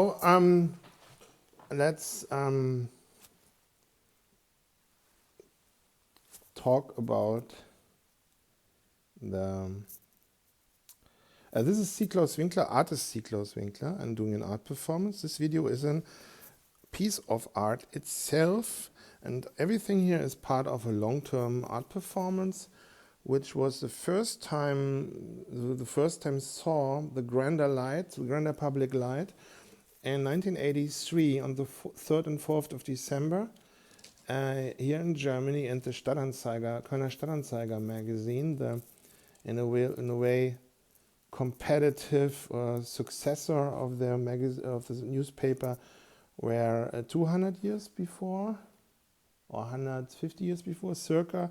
So, let's talk about the. This is Claus Winkler, artist Claus Winkler. I'm doing an art performance. This video is a piece of art itself, and everything here is part of a long-term art performance, which was the first time saw the grander light, the grander public light, in 1983 on the 3rd and 4th of December here in Germany, and the Stadtanzeiger, Kölner Stadtanzeiger magazine, the in a way competitive successor of the newspaper, where 200 years before or 150 years before, circa,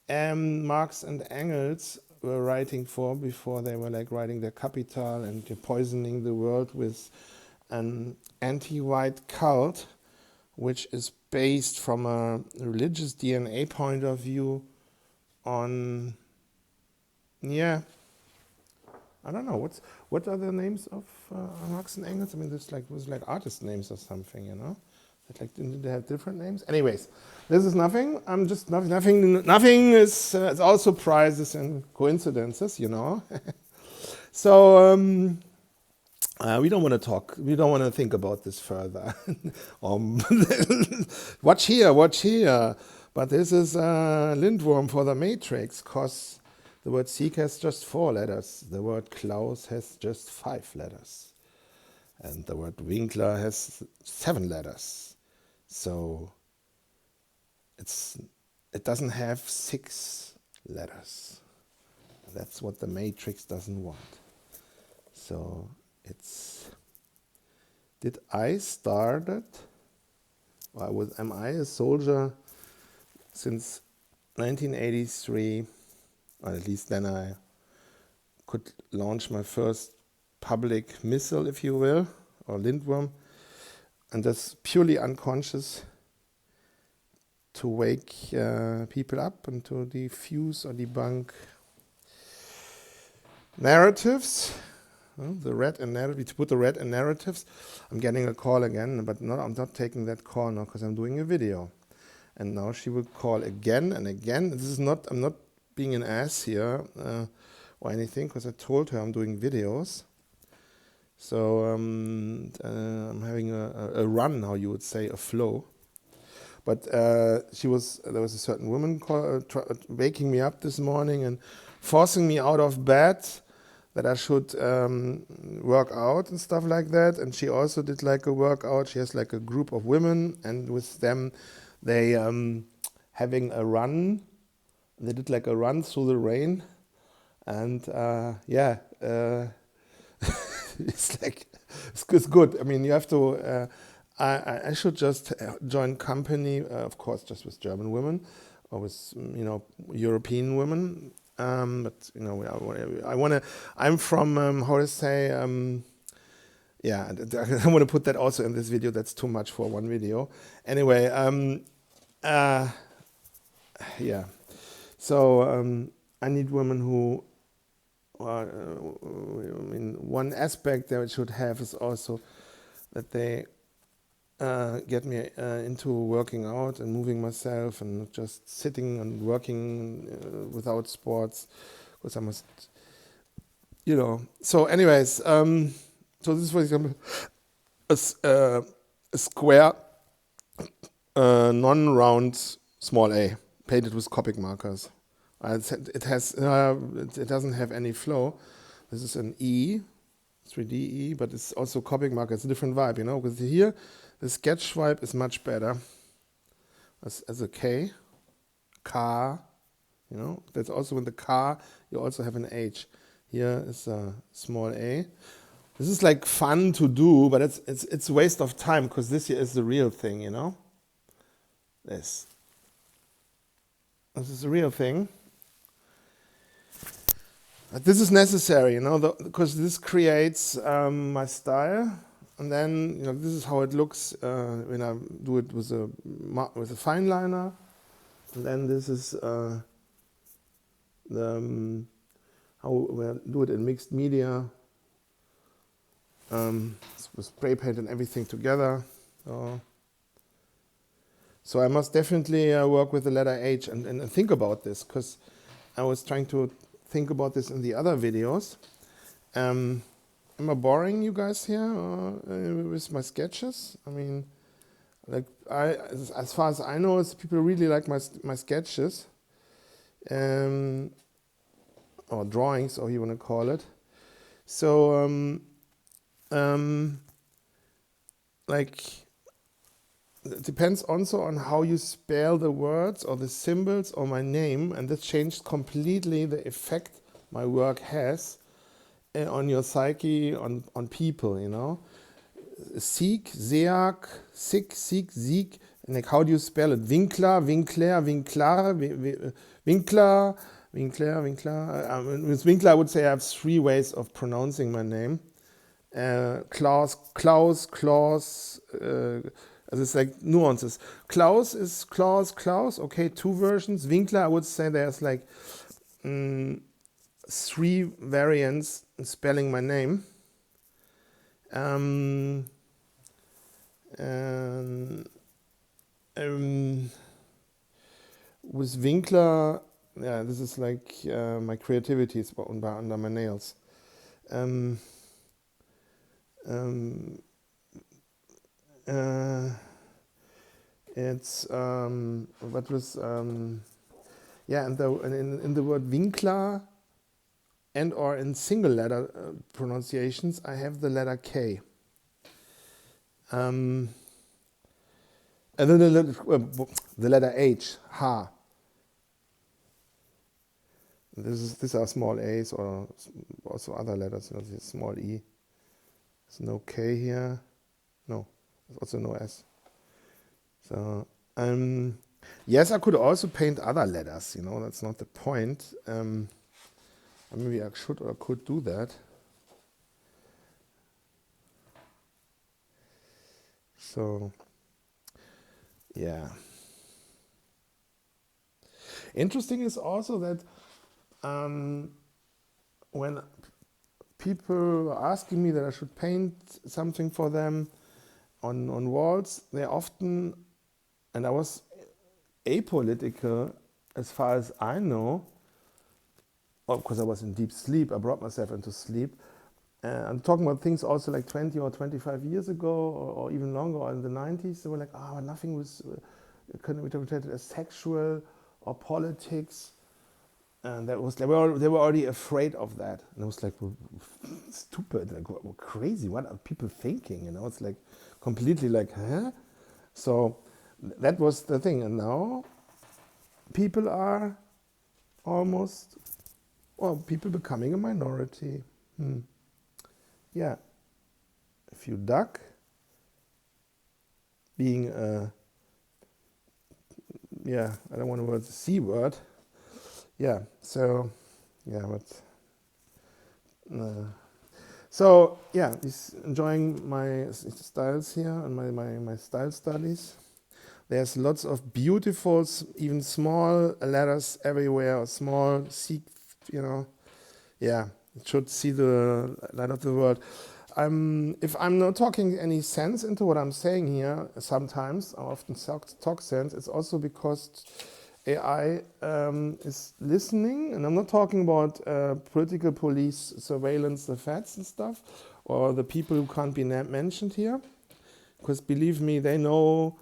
Marx and Engels were writing for, before they were like writing their Capital and poisoning the world with an anti-white cult, which is based from a religious DNA point of view on, yeah, I don't know, what are the names of Marx and Engels? I mean, this was like artist names or something, you know? Did they have different names? Anyways, this is nothing. I'm just nothing. Nothing is. It's all surprises and coincidences, you know. So we don't want to talk. We don't want to think about this further. Watch here, watch here. But this is Lindworm for the Matrix, because the word Seak has just 4 letters. The word Claus has just 5 letters. And the word Winkler has 7 letters. So it doesn't have 6 letters. That's what the Matrix doesn't want. So did I start it? Or am I a soldier since 1983? Or at least then I could launch my first public missile, if you will, or Lindworm. And that's purely unconscious, to wake people up and to diffuse or debunk narratives. The red and narrative, to put the red in narratives. I'm getting a call again, but I'm not taking that call now because I'm doing a video. And now she will call again and again. I'm not being an ass here or anything, because I told her I'm doing videos. So I'm having a run now, you would say, a flow. But there was a certain woman waking me up this morning and forcing me out of bed that I should work out and stuff like that. And she also did like a workout. She has like a group of women, and with them they having a run. They did like a run through the rain, and it's good. I mean, you have to. I should just join company, of course, just with German women or with European women. But I want to. I'm from how to say. I don't want to put that also in this video. That's too much for one video. Anyway, yeah. So I need women who. One aspect that it should have is also that they get me into working out and moving myself, and not just sitting and working without sports, because I must, So anyways, so this is, for example, a square, non-round, small a, painted with Copic markers. It doesn't have any flow. This is an E, 3D E, but it's also Copic marker. It's a different vibe, because here the sketch vibe is much better. As a K, car, That's also with the car. You also have an H. Here is a small a. This is like fun to do, but it's a waste of time, because this here is the real thing, This is the real thing. But this is necessary, because this creates my style, and then this is how it looks when I do it with a fine liner, and then this is how we do it in mixed media. spray paint and everything together. So I must definitely work with the letter H and think about this, because I was trying to think about this in the other videos. Am I boring you guys here with my sketches? I mean, like as far as I know, people really like my sketches, or drawings, or you want to call it. So like, it depends also on how you spell the words or the symbols or my name, and this changed completely the effect my work has on your psyche, on people, you know. Seak, Seak, Sick, Seek, Sieg, and like, how do you spell it? Winkler, Winkler, Winkler, Winkler, Winkler, Winkler. With Winkler, I would say I have 3 ways of pronouncing my name. Claus, Claus, Claus. It's like nuances. Claus is Claus, Claus. Okay, 2 versions. Winkler, I would say there's like 3 variants in spelling my name. With Winkler, yeah, this is like my creativity is under my nails. It's what was yeah, and in the word Winkler and or in single letter pronunciations, I have the letter K. And then the letter H, Ha. These are small a's, or also other letters. You know, this small e. There's no K here. No, there's also no S. So yes, I could also paint other letters. You know, that's not the point. Maybe I should or could do that. So, yeah. Interesting is also that when people are asking me that I should paint something for them on walls, they often, and I was apolitical as far as I know, because I was in deep sleep, I brought myself into sleep. I'm talking about things also like 20 or 25 years ago, or even longer, or in the 90s. They were like, oh, nothing was couldn't be interpreted as sexual or politics. And that was, they were already afraid of that. And I was like, well, stupid, like, crazy, what are people thinking? You know, it's like completely like, huh? So that was the thing. And now people are almost, well, people becoming a minority. Yeah, if you duck, being a, yeah, I don't want to word the C word. Yeah, so, yeah, but, so, yeah, he's enjoying my styles here and my style studies. There's lots of beautiful, even small letters everywhere, small Seak, you know. Yeah, it should see the light of the world. If I'm not talking any sense into what I'm saying here, sometimes, I often talk sense, it's also because AI is listening, and I'm not talking about political police surveillance, the feds and stuff, or the people who can't be mentioned here, because believe me, they know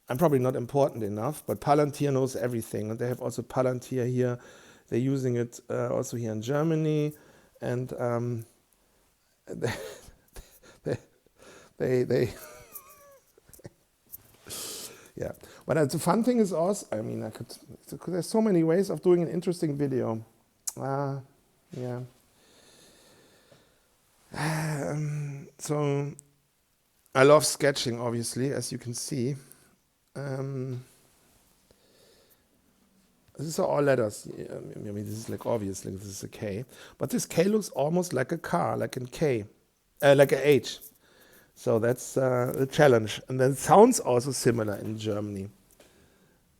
I'm probably not important enough, but Palantir knows everything, and they have also Palantir here. They're using it also here in Germany, and they yeah. But the fun thing is also, I mean, there's so many ways of doing an interesting video. Yeah. So I love sketching, obviously, as you can see. These are all letters. I mean, this is like obviously this is a K, but this K looks almost like a car, like a K, like a H. So that's the challenge. And then it sounds also similar in Germany.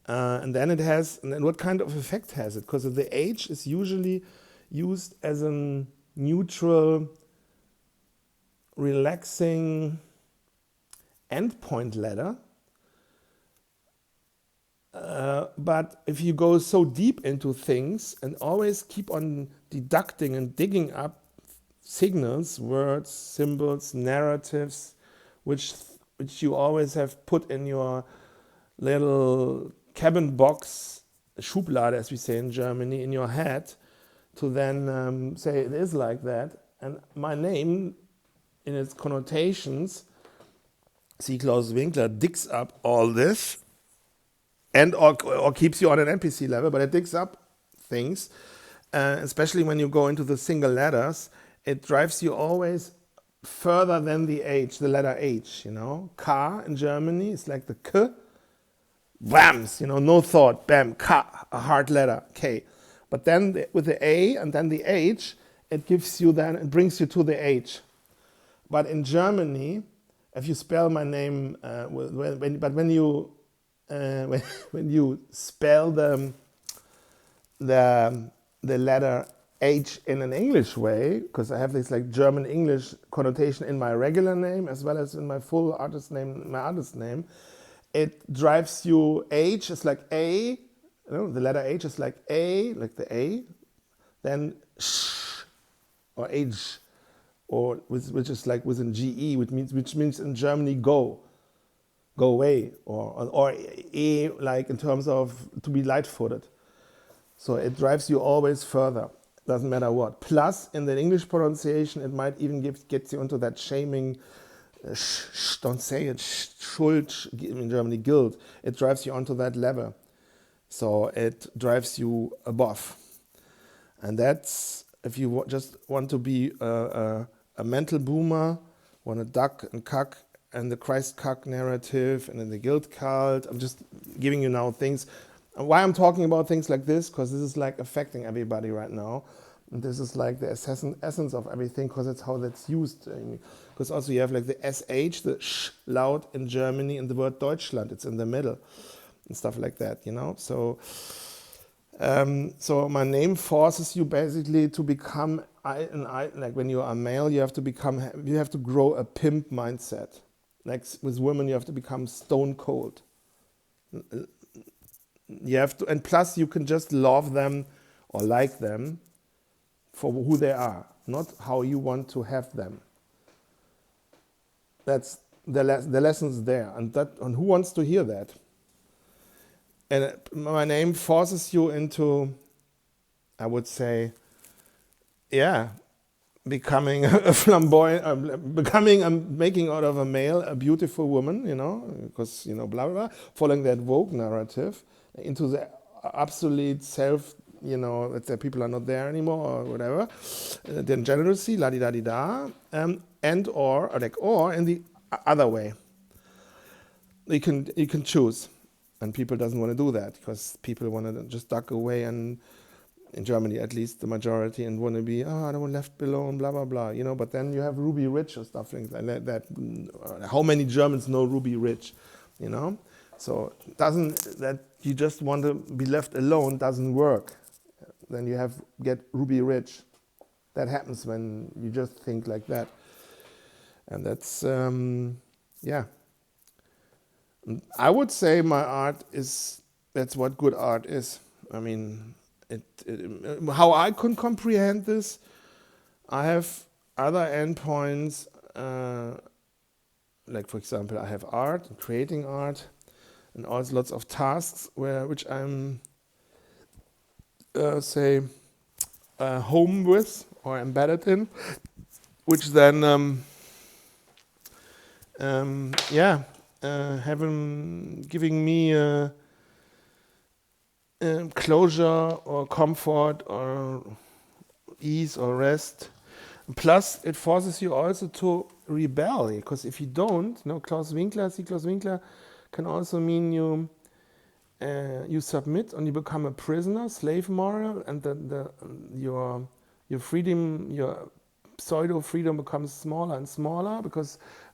And then it has, and then what kind of effect has it? Because the H is usually used as a neutral relaxing endpoint ladder. But if you go so deep into things and always keep on deducting and digging up signals, words, symbols, narratives, which you always have put in your little cabin box, Schublade, as we say in Germany, in your head, to then say it is like that. And my name, in its connotations, Claus Winkler, digs up all this, and or keeps you on an NPC level, but it digs up things, especially when you go into the single letters. It drives you always further than the H, the letter H, you know. K in Germany is like the K, bams, you know, no thought, bam, K, a hard letter, K. But then with the A and then the H, it gives you then, it brings you to the H. But in Germany, if you spell my name, when you spell the letter H in an English way, because I have this like German English connotation in my regular name as well as in my full artist name, my artist name, it drives you. H is like A, you know, the letter H is like A, like the A, then sh or H, or which is like within GE, which means in Germany go away, or E, like in terms of to be light-footed. So it drives you always further, doesn't matter what. Plus, in the English pronunciation, it might even get you into that shaming, don't say it, Schuld, in Germany, guilt. It drives you onto that level. So it drives you above. And that's, if you just want to be a mental boomer, want to duck and cuck, and the Christ cuck narrative, and then the guilt cult. I'm just giving you now things. And why I'm talking about things like this, because this is like affecting everybody right now. And this is like the essence of everything, because it's how that's used. Because also you have like the SH, the sh loud in Germany, and the word Deutschland, it's in the middle, and stuff like that, you know? So my name forces you basically to become, like when you are male, you have to grow a pimp mindset. Like with women, you have to become stone cold. You have to, and plus you can just love them or like them for who they are, not how you want to have them. That's the lessons there, and who wants to hear that? And my name forces you into, I would say, yeah, becoming a flamboyant, making out of a male a beautiful woman, you know, because, you know, blah, blah, blah, following that Vogue narrative into the absolute self, you know, that people are not there anymore or whatever, then generosity, la-di-da-di-da, and or in the other way. You can choose. And people doesn't want to do that, because people want to just duck away, and in Germany at least the majority, and want to be, I don't want left alone, blah, blah, blah, you know. But then you have Ruby Rich or stuff like that. How many Germans know Ruby Rich, you know? So that you just want to be left alone doesn't work. Then you get Ruby Rich. That happens when you just think like that. And that's, yeah. I would say my art that's what good art is. I mean, how I can comprehend this, I have other endpoints, like for example, I have art, creating art, and also lots of tasks which I'm, home with or embedded in, which then, giving me closure or comfort or ease or rest. Plus, it forces you also to rebel, because if you don't, Claus Winkler can also mean you submit and you become a prisoner, slave moral, and then your freedom, your pseudo freedom becomes smaller and smaller,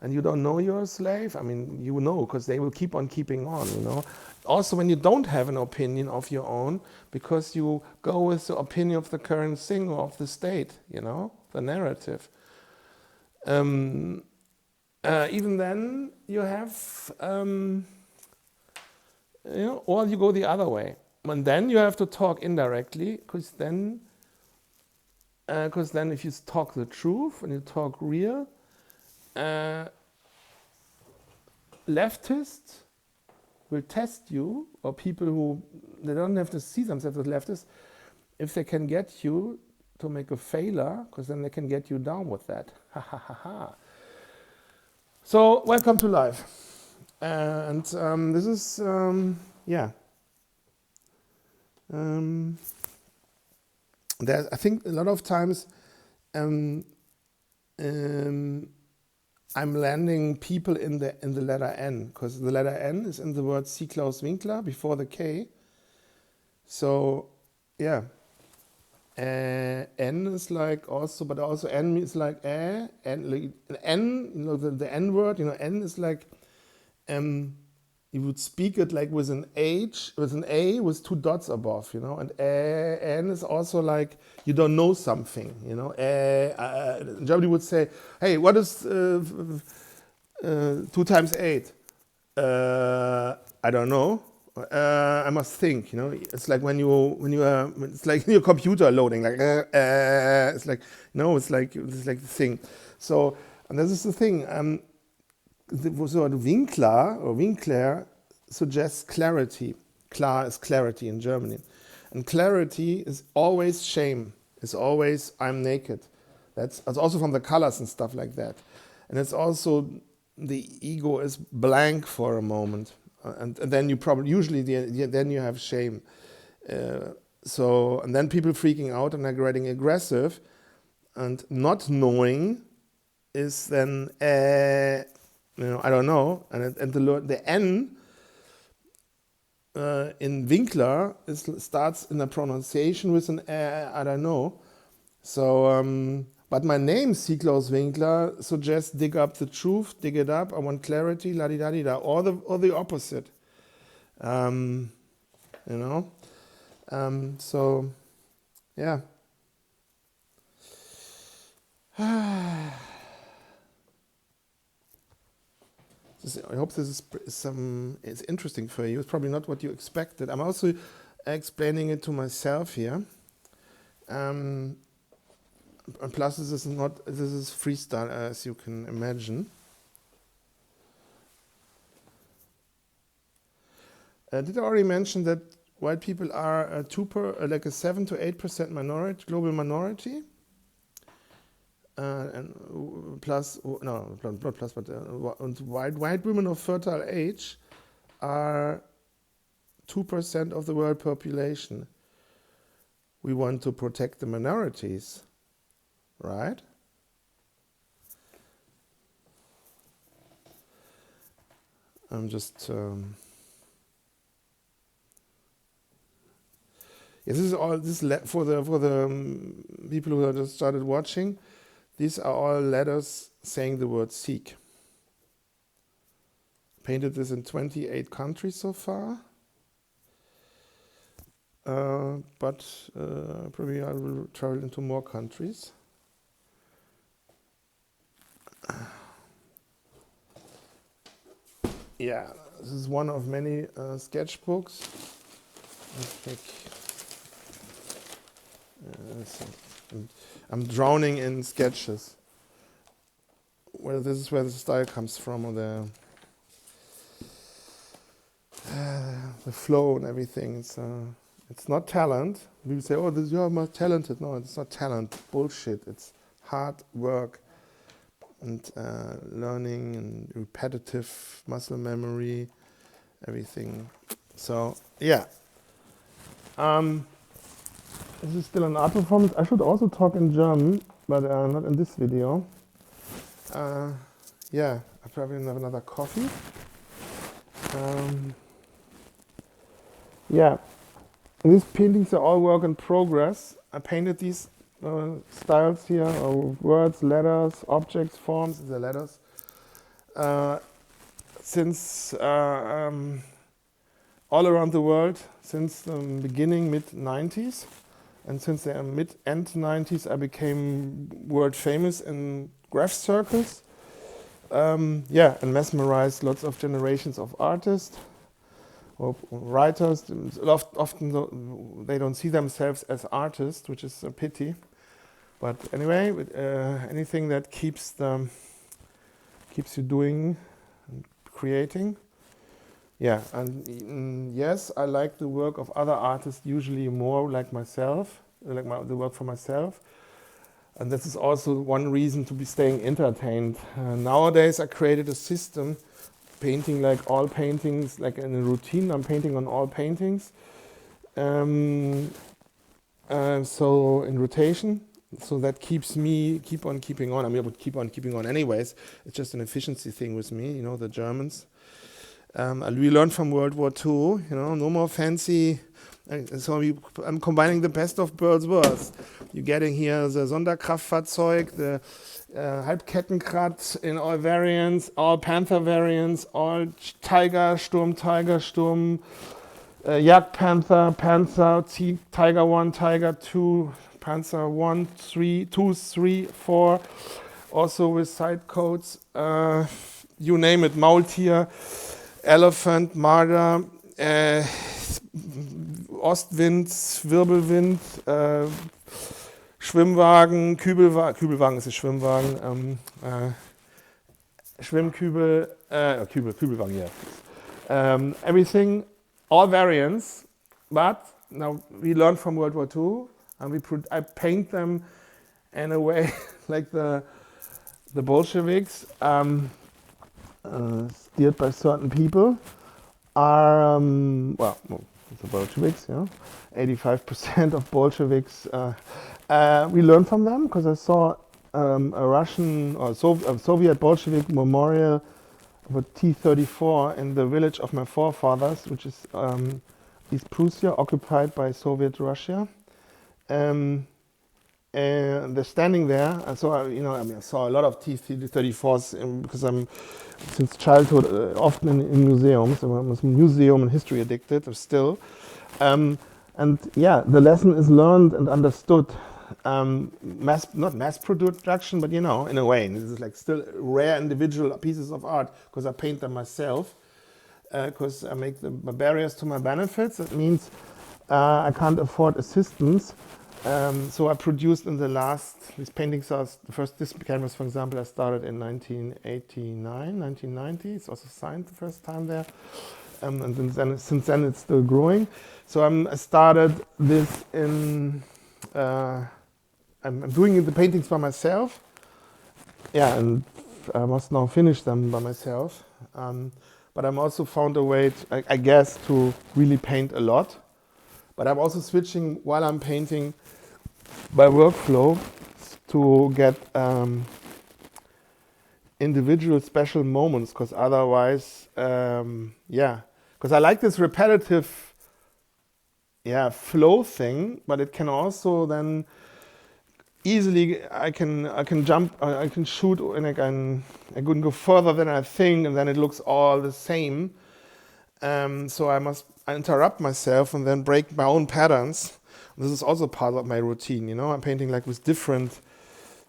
and you don't know you're a slave. I mean, you know, because they will keep on keeping on, you know. Also, when you don't have an opinion of your own, because you go with the opinion of the current thing or of the state, you know, the narrative. Even then, you have, or you go the other way. And then you have to talk indirectly, because then if you talk the truth and you talk real, leftists will test you, or people who they don't have to see themselves as leftists, if they can get you to make a failure, because then they can get you down with that. Ha ha ha ha. So welcome to life, and this is There's, I think a lot of times I'm landing people in the letter N, because the letter N is in the word Claus Winkler before the K. So yeah, N is like also, but also N is like N, like N, the N word, N is like you would speak it like with an H, with an A with two dots above, and N is also like you don't know something, Germany would say, hey, what is 2 times 8? I don't know. I must think, It's like when it's like your computer loading, like it's like it's like the thing. So, and this is the thing. The word Winkler or Winkler suggests clarity. Klar is clarity in German, and clarity is always shame. It's always I'm naked. It's also from the colors and stuff like that, and it's also the ego is blank for a moment. And then you probably then you have shame. And then people freaking out and are getting aggressive, and not knowing is then I don't know. And the N in Winkler starts in a pronunciation with an I don't know. So but my name, Claus Winkler, suggests dig up the truth, dig it up. I want clarity, la di da di da, or the opposite. So yeah. I hope this is it's interesting for you. It's probably not what you expected. I'm also explaining it to myself here. And plus, this is freestyle, as you can imagine. Did I already mention that white people are like a 7 to 8% minority, global minority? And plus, no, not plus, but and white women of fertile age are 2% of the world population. We want to protect the minorities. Right? I'm just this is all for the people who have just started watching. These are all letters saying the word Seak. Painted this in 28 countries so far. But probably I will travel into more countries. Yeah, this is one of many sketchbooks. I'm drowning in sketches. Well, this is where the style comes from, or the flow and everything. It's not talent. People say, "Oh, you're more talented." No, it's not talent. Bullshit. It's hard work and learning and repetitive muscle memory, everything. So yeah. This is still an art performance. I should also talk in German, but not in this video. Yeah, I probably have another coffee. Yeah, these paintings are all work in progress. I painted these styles here, or words, letters, objects, forms, the letters, since all around the world, since the beginning, mid-90s. And since the end 90s, I became world famous in graph circles. Yeah, and mesmerized lots of generations of artists or writers. Often they don't see themselves as artists, which is a pity. But anyway, anything that keeps you doing and creating. Yeah, and yes, I like the work of other artists, usually more like myself, the work for myself. And this is also one reason to be staying entertained. Nowadays, I created a system, painting like all paintings, like in a routine. I'm painting on all paintings. So in rotation, so that keeps me keep on keeping on. I mean, I would keep on keeping on anyways. It's just an efficiency thing with me, you know, the Germans. We learned from World War II, you know, no more fancy. So I'm combining the best of both worlds. You're getting here the Sonderkraftfahrzeug, the Halbkettenkrad in all variants, all Panther variants, all Tiger, Sturm, Jagdpanther, Panzer, Tiger 1, Tiger 2, Panzer 1, 3, 2, 3, 4, also with side codes, you name it, Maultier, Elephant, Marder, Ostwind, Wirbelwind, Schwimmwagen, Kübelwagen ist ein Schwimmwagen, Schwimmkübel, Kübelwagen, yeah. Everything, all variants, but now we learned from World War II, and I paint them in a way like the Bolsheviks, steered by certain people, are, well, the Bolsheviks, you know, 85% of Bolsheviks. We learned from them because I saw a Russian or Soviet Bolshevik memorial of a T-34 in the village of my forefathers, which is East Prussia, occupied by Soviet Russia. And they're standing there. And so, I saw a lot of T-34s because I'm, since childhood, often in museums. I'm a museum and history addicted, still. And yeah, the lesson is learned and understood. Not mass production, but in a way. And this is like still rare individual pieces of art because I paint them myself. Because I make the barriers to my benefits. That means I can't afford assistance. So I produced in the last, these paintings are, this canvas, for example, I started in 1989, 1990. It's also signed the first time there. And since then it's still growing. So I started this in, I'm doing the paintings by myself. Yeah, and I must now finish them by myself. But I'm also found a way, I guess, to really paint a lot. But I'm also switching, while I'm painting, by workflow to get individual special moments, because otherwise, because I like this repetitive, flow thing, but it can also then easily, I can jump, I can shoot, and I can go further than I think, and then it looks all the same. So I must interrupt myself and then break my own patterns. This is also part of my routine, I'm painting like with different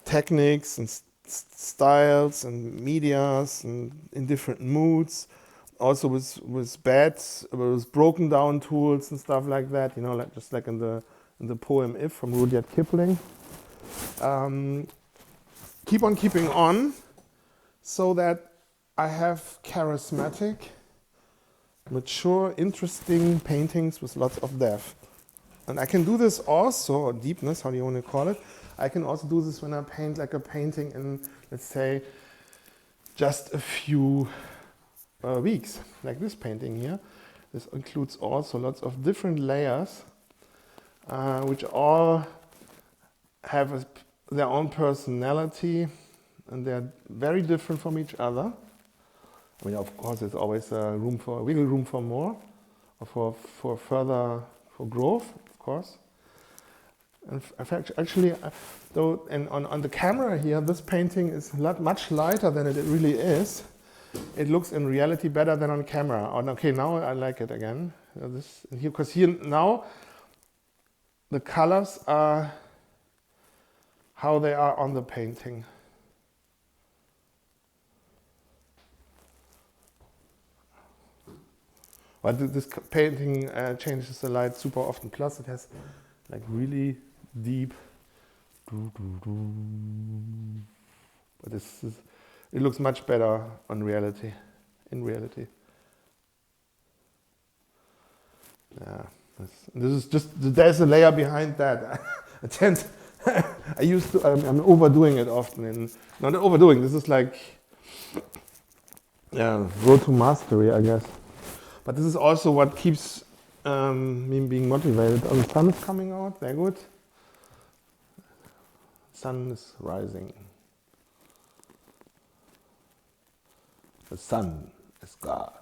techniques and styles and medias and in different moods. Also with beds, with broken down tools and stuff like that, like just like in the poem If from Rudyard Kipling. Keep on keeping on, so that I have charismatic, mature, interesting paintings with lots of depth. And I can do this also, or deepness, how do you want to call it? I can also do this when I paint like a painting in, let's say, just a few weeks, like this painting here. This includes also lots of different layers, which all have their own personality, and they're very different from each other. I mean, of course, there's always wiggle room for more, or for further, for growth, of course. And actually, though, and on the camera here, this painting is much lighter than it really is. It looks in reality better than on camera. Okay, now I like it again. Because here now, the colors are how they are on the painting. But this painting changes the light super often. Plus it has like really deep, but it looks much better on reality, in reality. Yeah, this is just, there's a layer behind that. I'm overdoing it often, and not overdoing, this is like, yeah, road to mastery, I guess. But this is also what keeps me being motivated. Oh, the sun is coming out, very good. Sun is rising. The sun is God.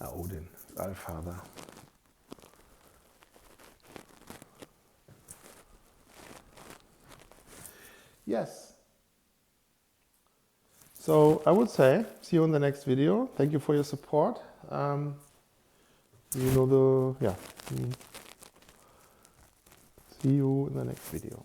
Odin, Allfather. Yes. So I would say, see you in the next video. Thank you for your support. See you in the next video.